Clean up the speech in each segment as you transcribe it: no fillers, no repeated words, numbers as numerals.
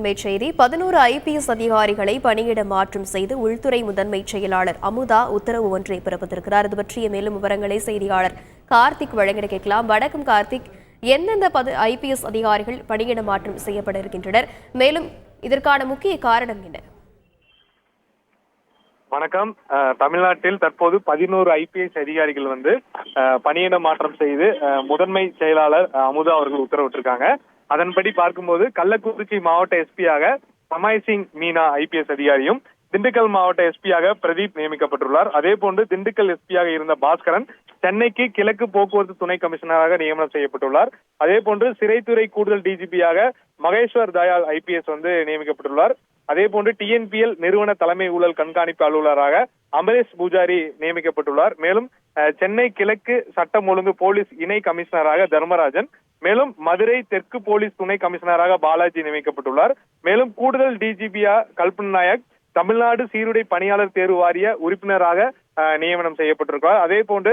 முதன்மை செய்தி. 11 IPS அதிகாரிகளை பணியிட மாற்றம் செய்து உள்துறை முதன்மை செயலாளர் அமுதா உத்தரவு ஒன்றை பிறப்பித்திருக்கிறார். இது பற்றிய மேலும் விவரங்களை செய்தியாளர் கார்த்திக் வழங்கிட கேட்கலாம். வணக்கம் கார்த்திக், எந்தெந்த IPS அதிகாரிகள் பணியிட மாற்றம் செய்யப்பட இருக்கின்றனர், மேலும் இதற்கான முக்கிய காரணம் என்ன? வணக்கம். தமிழ்நாட்டில் தற்போது 11 IPS அதிகாரிகள் பணியிட மாற்றம் செய்து முதன்மை செயலாளர் அமுதா அவர்கள் உத்தரவிட்டிருக்காங்க. அதன்படி பார்க்கும்போது கள்ளக்குறிச்சி மாவட்ட எஸ்பியாக சமாய் சிங் மீனா IPS அதிகாரியும், திண்டுக்கல் மாவட்ட எஸ்பியாக பிரதீப் நியமிக்கப்பட்டுள்ளார். அதே போன்று திண்டுக்கல் எஸ்பியாக இருந்த பாஸ்கரன் சென்னைக்கு கிழக்கு போக்குவரத்து துணை கமிஷனராக நியமனம் செய்யப்பட்டுள்ளார். அதே போன்று சிறைத்துறை கூடுதல் டிஜிபியாக மகேஸ்வர் தயாள் IPS நியமிக்கப்பட்டுள்ளார். அதே போன்று TNPL நிறுவன தலைமை ஊழல் கண்காணிப்பு அலுவலராக அமரேஷ் பூஜாரி நியமிக்கப்பட்டுள்ளார். மேலும் சென்னை கிழக்கு சட்டம் ஒழுங்கு போலீஸ் இணை கமிஷனராக தர்மராஜன், மேலும் மதுரை தெற்கு போலீஸ் துணை கமிஷனராக பாலாஜி நியமிக்கப்பட்டுள்ளார். மேலும் கூடுதல் டிஜிபியா கல்பன் நாயக் தமிழ்நாடு சீருடை பணியாளர் தேர்வு வாரிய உறுப்பினராக நியமனம் செய்யப்பட்டிருக்கிறார். அதே போன்று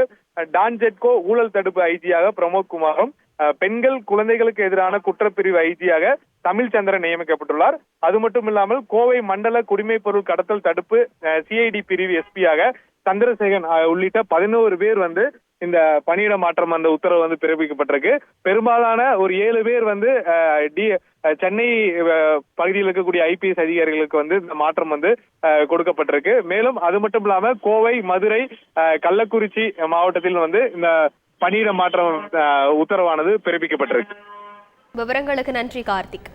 டான்ஜெட்கோ ஊழல் தடுப்பு ஐஜியாக பிரமோத் குமாரும், பெண்கள் குழந்தைகளுக்கு எதிரான குற்றப்பிரிவு ஐஜியாக தமிழ்ச்சந்திரன் நியமிக்கப்பட்டுள்ளார். அது மட்டும் இல்லாமல் கோவை மண்டல குடிமைப் பொருள் கடத்தல் தடுப்பு CID பிரிவு எஸ்பியாக சந்திரசேகரன் உள்ளிட்ட 11 பேர் இந்த பணியிட மாற்றம் உத்தரவு பிறப்பிக்கப்பட்டிருக்கு. பெரும்பாலான ஒரு 7 பேர் சென்னை பகுதியில் இருக்கக்கூடிய IPS அதிகாரிகளுக்கு இந்த மாற்றம் கொடுக்கப்பட்டிருக்கு. மேலும் அது மட்டும் இல்லாம கோவை, மதுரை, கள்ளக்குறிச்சி மாவட்டத்தில் இந்த பணியிட மாற்றம் உத்தரவானது பிறப்பிக்கப்பட்டிருக்கு. விவரங்களுக்கு நன்றி கார்த்திக்.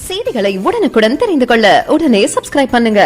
செய்திகளை உடனுக்குடன் தெரிந்து கொள்ள உடனே சப்ஸ்கிரைப் பண்ணுங்க.